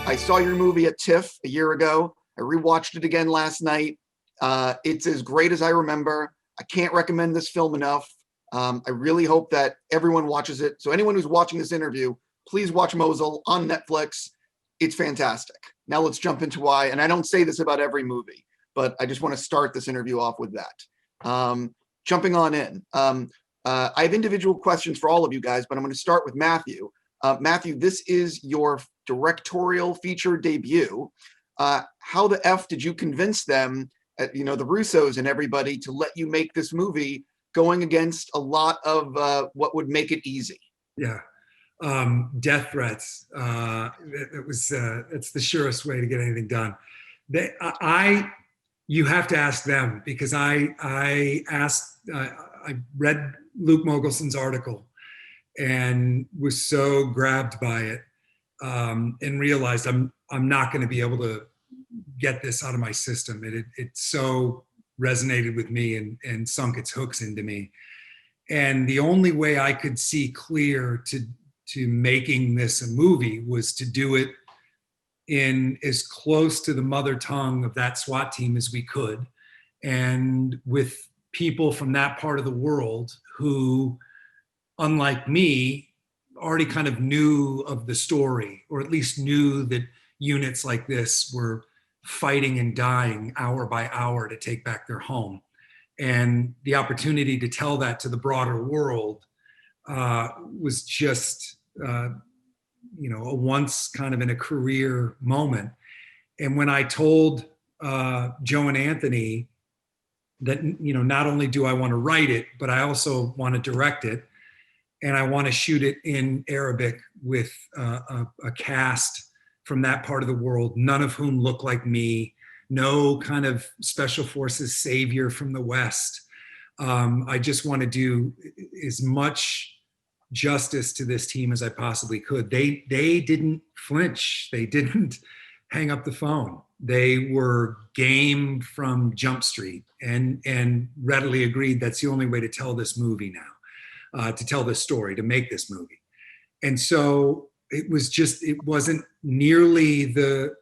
I saw your movie at TIFF a year ago. I rewatched it again last night. It's as great as I remember. I can't recommend this film enough. I really hope that everyone watches it. So anyone who's watching this interview, please watch Mosul on Netflix. It's fantastic. Now let's jump into why. And I don't say this about every movie, but I just want to start this interview off with that. Jumping on in. I have individual questions for all of you guys, but I'm going to start with Matthew. Matthew, this is your directorial feature debut. How the F did you convince them, the Russos and everybody, to let you make this movie going against a lot of what would make it easy? Yeah. Death threats. It's the surest way to get anything done. You have to ask them, because I read Luke Mogelson's article and was so grabbed by it, and realized I'm not going to be able to get this out of my system. It so resonated with me and sunk its hooks into me. And the only way I could see clear to making this a movie was to do it in as close to the mother tongue of that SWAT team as we could, and with people from that part of the world who, unlike me, already kind of knew of the story, or at least knew that units like this were fighting and dying hour by hour to take back their home. And the opportunity to tell that to the broader world was just, a once kind of in a career moment. And when I told Joe and Anthony that, not only do I want to write it, but I also want to direct it, and I want to shoot it in Arabic with a cast from that part of the world, none of whom look like me, no kind of special forces savior from the West. I just want to do as much justice to this team as I possibly could. They didn't flinch. They didn't hang up the phone. They were game from Jump Street and readily agreed that's the only way to tell this movie now, to tell this story, to make this movie. And so it wasn't nearly the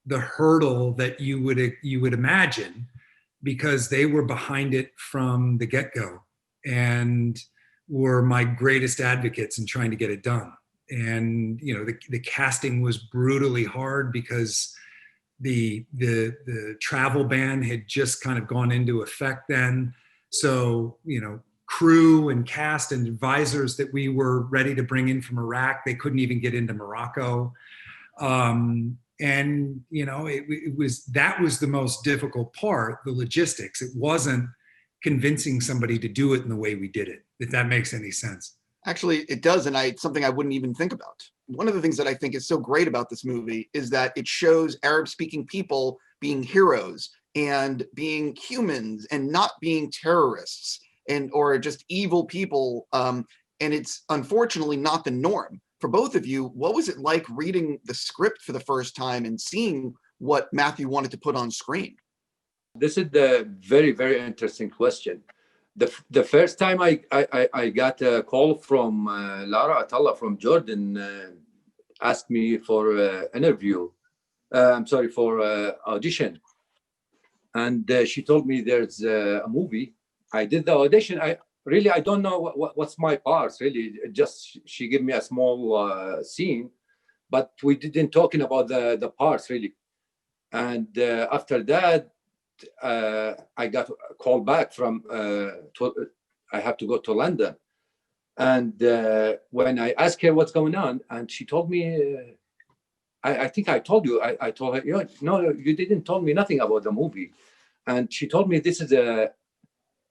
hurdle that you would imagine, because they were behind it from the get-go and were my greatest advocates in trying to get it done. And the casting was brutally hard because the travel ban had just kind of gone into effect then. So crew and cast and advisors that we were ready to bring in from Iraq, they couldn't even get into Morocco. That was the most difficult part, the logistics. It wasn't convincing somebody to do it in the way we did it, if that makes any sense. Actually, it does, and it's something I wouldn't even think about. One of the things that I think is so great about this movie is that it shows Arab-speaking people being heroes and being humans and not being terrorists or just evil people. And it's unfortunately not the norm. For both of you, what was it like reading the script for the first time and seeing what Matthew wanted to put on screen? This is the very, very interesting question. The first time I got a call from Lara Atalla from Jordan, asked me for interview. For audition. And she told me there's a movie. I did the audition. I don't know what's my parts, really. Just she gave me a small scene, but we didn't talking about the parts, really. And after that, I got a call back from, I have to go to London. And when I asked her what's going on, and she told me, I think I told you, I told her, no, you didn't tell me nothing about the movie. And she told me this is a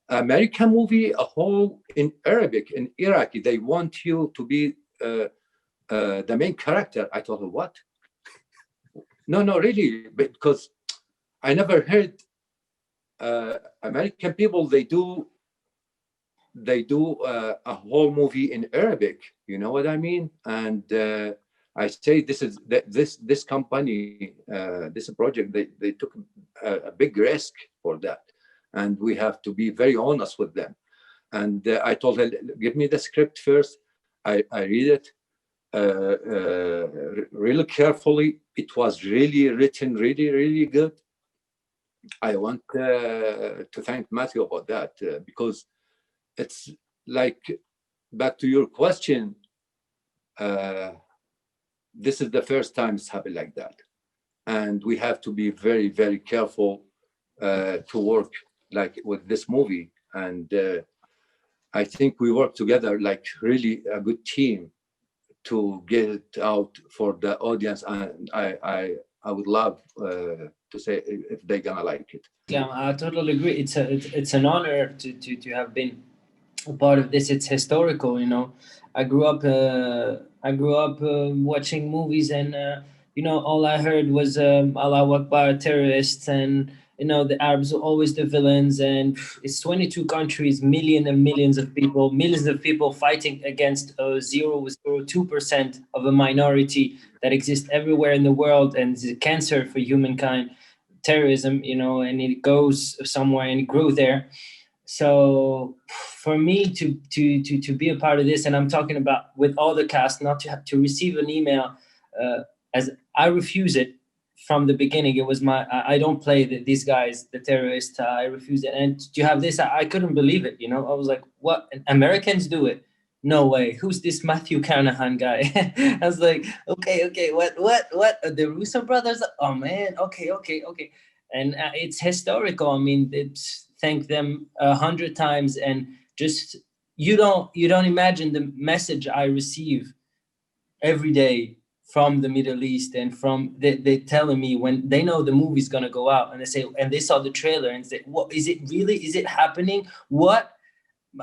American movie, a whole in Arabic, in Iraqi. They want you to be the main character. I told her, what? No, really, because I never heard American people, they do a whole movie in Arabic. You know what I mean? And I say this company, this project, they took a big risk for that, and we have to be very honest with them. And I told her, give me the script first. I read it, really carefully. It was really written really, really good. I want to thank Matthew about that because it's like, back to your question, this is the first time it's happened like that. And we have to be very, very careful to work like with this movie. And I think we work together like really a good team to get it out for the audience. And I would love to say if they're gonna like it. Yeah, I totally agree. It's an honor to have been a part of this. It's historical, you know. I grew up watching movies, and all I heard was Allah Akbar, terrorists, and the Arabs are always the villains. And it's 22 countries, millions and millions of people fighting against 0.02% of a minority that exists everywhere in the world, and is a cancer for humankind. Terrorism, and it goes somewhere and it grew there. So for me to be a part of this, and I'm talking about with all the cast, not to have to receive an email, as I refuse it from the beginning. It was I don't play these guys, the terrorists. I refuse it. And to have this, I couldn't believe it. I was like, what? Americans do it? No way. Who's this Matthew Carnahan guy? I was like, okay, what? The Russo brothers? Oh man, okay. And it's historical. I mean, it's thank them 100 times, and just you don't imagine the message I receive every day from the Middle East, and from they telling me when they know the movie's gonna go out, and they say, and they saw the trailer and say, what is it really? Is it happening? What?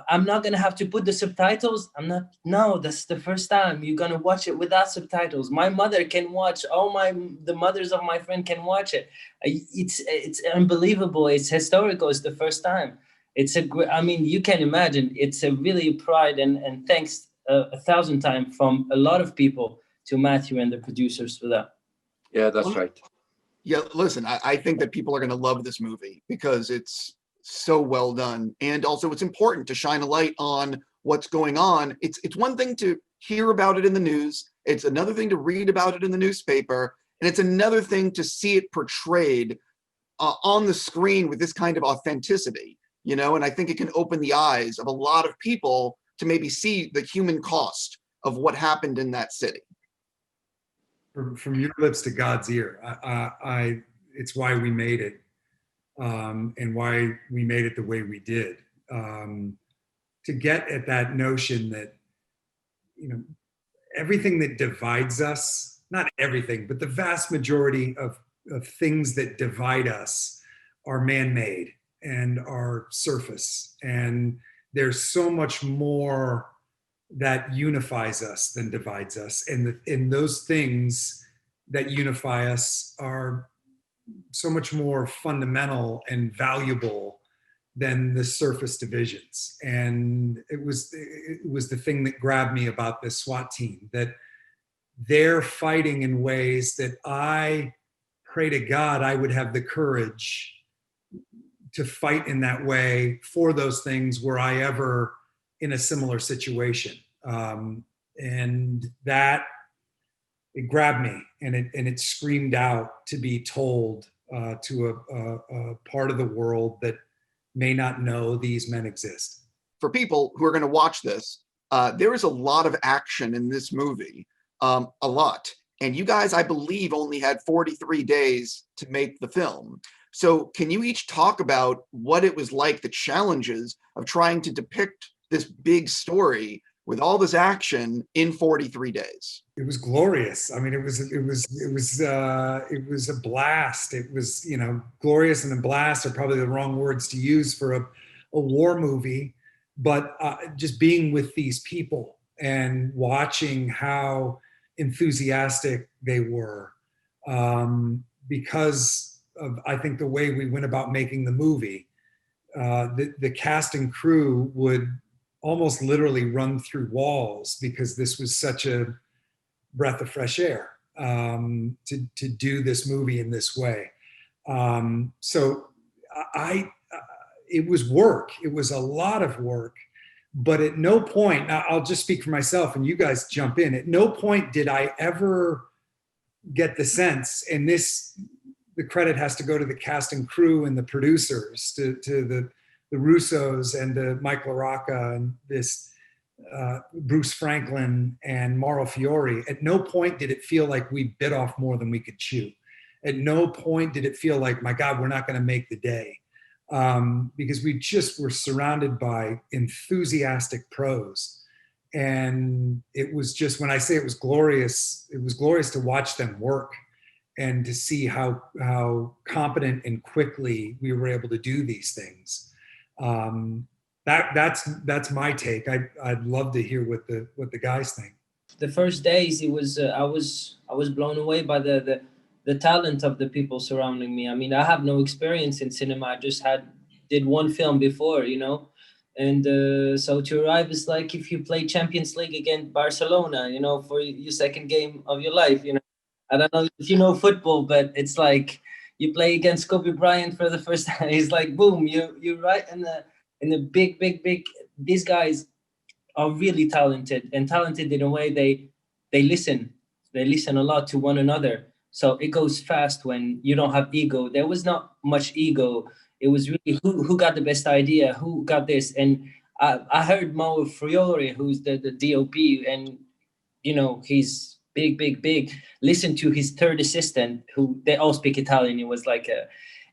I'm not gonna have to put the subtitles. I'm not. No, that's the first time you're gonna watch it without subtitles. My mother can watch. The mothers of my friend can watch it. It's unbelievable. It's historical. It's the first time. I mean, you can imagine. It's a really pride, and thanks 1,000 times from a lot of people to Matthew and the producers for that. Yeah, that's right. Yeah, listen, I think that people are going to love this movie because it's so well done, and also it's important to shine a light on what's going on. It's one thing to hear about it in the news, it's another thing to read about it in the newspaper, and it's another thing to see it portrayed on the screen with this kind of authenticity, and I think it can open the eyes of a lot of people to maybe see the human cost of what happened in that city. From your lips to God's ear, it's why we made it. And why we made it the way we did, to get at that notion that, everything that divides us, not everything, but the vast majority of things that divide us are man-made and are surface. And there's so much more that unifies us than divides us. And those things that unify us are so much more fundamental and valuable than the surface divisions. And it was the thing that grabbed me about this SWAT team, that they're fighting in ways that I pray to God I would have the courage to fight in that way for those things were I ever in a similar situation. And that, it grabbed me, and it screamed out to be told to a part of the world that may not know these men exist. For people who are going to watch this, there is a lot of action in this movie, a lot. And you guys, I believe, only had 43 days to make the film. So can you each talk about what it was like, the challenges of trying to depict this big story with all this action in 43 days? It was glorious. I mean, it was a blast. It was, glorious and a blast are probably the wrong words to use for a war movie, but just being with these people and watching how enthusiastic they were, because of, I think, the way we went about making the movie. The cast and crew would almost literally run through walls because this was such a breath of fresh air, to do this movie in this way. So it was work. It was a lot of work, But at no point, now I'll just speak for myself and you guys jump in, at no point did I ever get the sense, and the credit has to go to the cast and crew and the producers, to the Russos and to Mike LaRocca and this Bruce Franklin and Mauro Fiore. At no point did it feel like we bit off more than we could chew. At no point did it feel like, my God, we're not going to make the day. Because we just were surrounded by enthusiastic pros. And it was just, when I say it was glorious to watch them work and to see how competent and quickly we were able to do these things. That's my take. I'd love to hear what the guys think. The first days, it was I was blown away by the talent of the people surrounding me. I mean, I have no experience in cinema. I just did one film before, you know, and so to arrive is like if you play Champions League against Barcelona, you know, for your second game of your life. You know, I don't know if you know football, but it's like you play against Kobe Bryant for the first time. It's like boom, you're right in the big. These guys are really talented in a way. They listen a lot to one another. So it goes fast when you don't have ego. There was not much ego. It was really who got the best idea, who got this. And I heard Mauro Fiore, who's the DOP, and you know, he's big. Listen to his third assistant, who they all speak Italian. It was like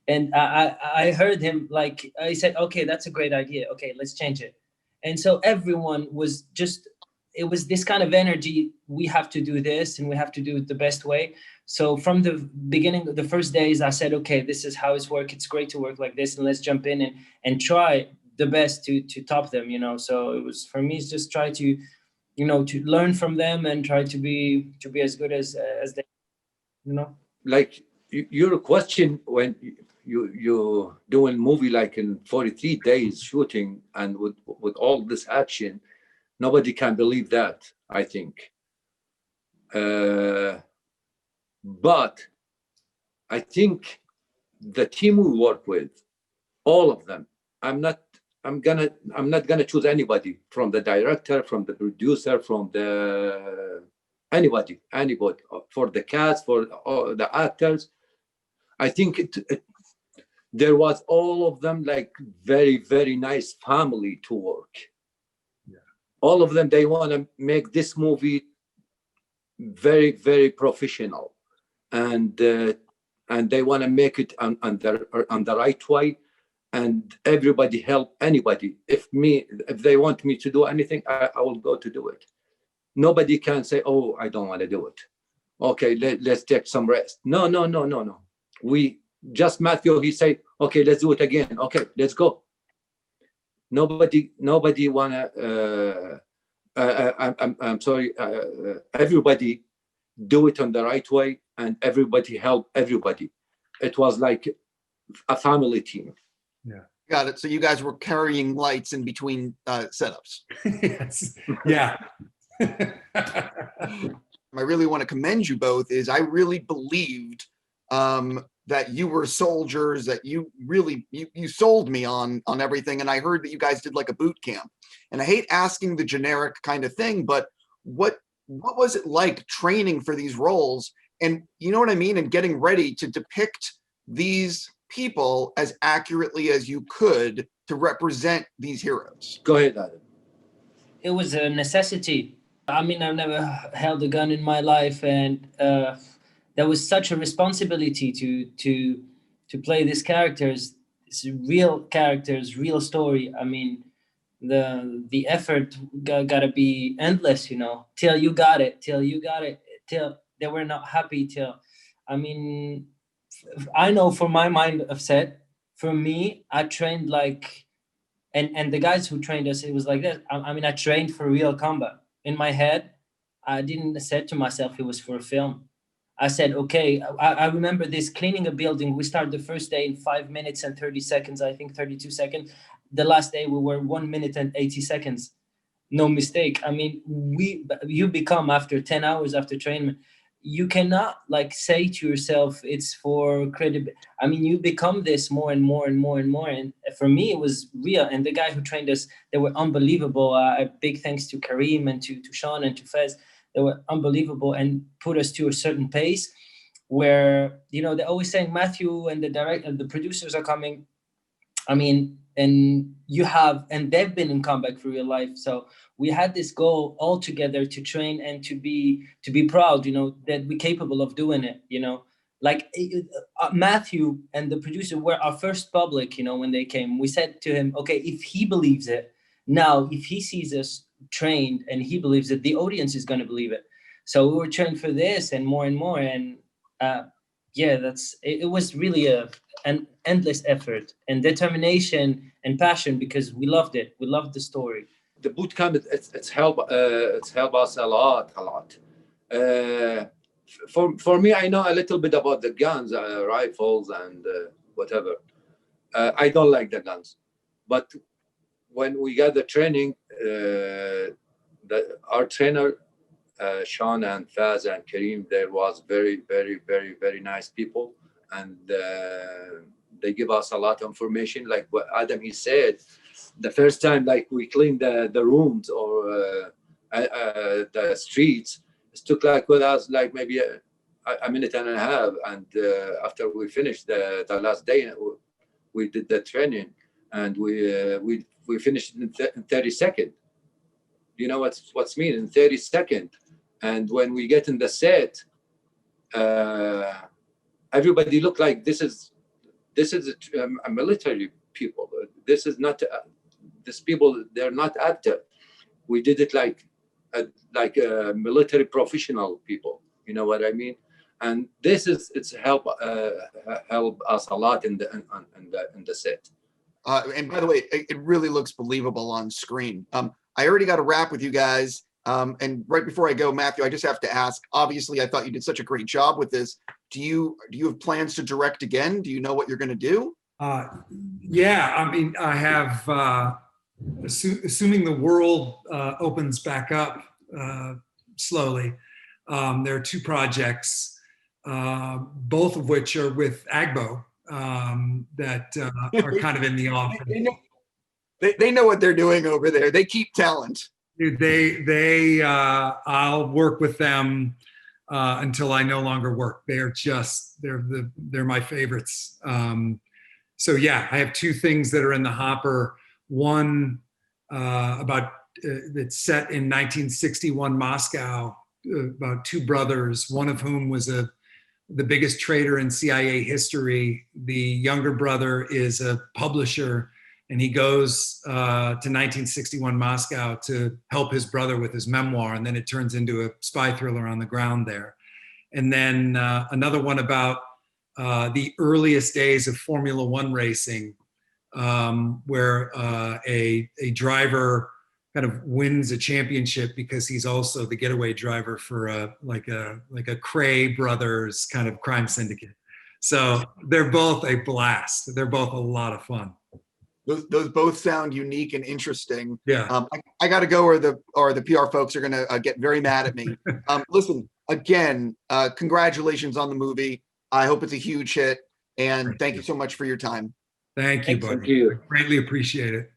and I heard him, like, I said, okay, that's a great idea. Okay, let's change it. And so everyone was just, it was this kind of energy. We have to do this and we have to do it the best way. So from the beginning, the first days, I said, okay, this is how it's work. It's great to work like this, and let's jump in and try the best to top them, you know. So it was, for me, it's just try to, you know, to learn from them and try to be as good as they, you know. Like your question, when you do a movie like in 43 days shooting and with all this action, nobody can believe that, I think. But I think the team we work with, all of them, I'm not gonna choose anybody, from the director, from the producer, from the anybody for the cast, for the actors. I think there was all of them like very, very nice family to work. Yeah. All of them, they want to make this movie very, very professional, and they want to make it on the right way, and everybody help anybody. If they want me to do anything, I will go to do it. Nobody can say, oh, I don't want to do it. Okay, let's take some rest. No. We just, Matthew, he said, okay, let's do it again. Okay, let's go. Nobody wanna, I'm sorry, everybody do it on the right way, and everybody help everybody. It was like a family team. Yeah. Got it. So you guys were carrying lights in between setups. Yes. Yeah. I really want to commend you both. Is I really believed that you were soldiers, that you really you sold me on everything. And I heard that you guys did like a boot camp. And I hate asking the generic kind of thing, but what was it like training for these roles? And you know what I mean? And getting ready to depict these people as accurately as you could to represent these heroes. Go ahead, Adam. It was a necessity. I mean, I've never held a gun in my life, and there was such a responsibility to play these characters. It's real characters, real story. I mean, the effort gotta be endless, you know, till you got it, till they were not happy, I mean, I know for my mind of set, for me, I trained like, and the guys who trained us, it was like that. I mean, I trained for real combat. In my head, I didn't say to myself it was for a film. I said, okay, I remember this, cleaning a building. We started the first day in 5 minutes and 30 seconds, I think 32 seconds. The last day we were 1 minute and 80 seconds. No mistake. I mean, you become, after 10 hours after training, you cannot like say to yourself it's for credit. I mean, you become this more and more and more and more. And for me, it was real. And the guy who trained us, they were unbelievable. A big thanks to Kareem and to Sean and to Fez. They were unbelievable and put us to a certain pace where, you know, they're always saying Matthew and the producers are coming. I mean, and they've been in combat for real life. So we had this goal all together to train and to be proud, you know, that we're capable of doing it, you know. Like Matthew and the producer were our first public, you know, when they came. We said to him, okay, if he believes it, now if he sees us trained and he believes it, the audience is going to believe it. So we were trained for this and more. And yeah, it was really an endless effort and determination and passion because we loved it. We loved the story. The boot camp, it's helped us a lot. For me, I know a little bit about the guns, rifles, and whatever. I don't like the guns, but when we got the training, our trainer, Sean and Faz and Kareem, there was very, very, very, very nice people, and they give us a lot of information. Like what Adam, he said, the first time, like we cleaned the rooms or the streets, it took like with us like maybe a minute and a half, and after we finished the last day, we did the training, and we finished in 30 seconds. You know what's mean in 30 seconds? And when we get in the set, everybody look like this is a military people. This is not these people. They're not actor. We did it like military professional people. You know what I mean? And it's help us a lot in the set. And by the way, it really looks believable on screen. I already got a wrap with you guys. And right before I go, Matthew, I just have to ask, obviously, I thought you did such a great job with this. Do you have plans to direct again? Do you know what you're going to do? Yeah, I mean, I have, assuming the world opens back up slowly, there are two projects, both of which are with Agbo, that are kind of in the offing. They know what they're doing over there. They keep talent. Dude, I'll work with them until I no longer work. They're my favorites. So yeah, I have two things that are in the hopper. One that's set in 1961 Moscow, about two brothers, one of whom was the biggest traitor in CIA history. The younger brother is a publisher, and he goes to 1961 Moscow to help his brother with his memoir, and then it turns into a spy thriller on the ground there. And then another one about the earliest days of Formula One racing, where a driver kind of wins a championship because he's also the getaway driver for a Cray Brothers kind of crime syndicate. So they're both a blast. They're both a lot of fun. Those both sound unique and interesting. Yeah. I got to go, or the PR folks are going to get very mad at me. Listen, again, congratulations on the movie. I hope it's a huge hit, and thank you so much for your time. Thank you, buddy. Thank you. I greatly appreciate it.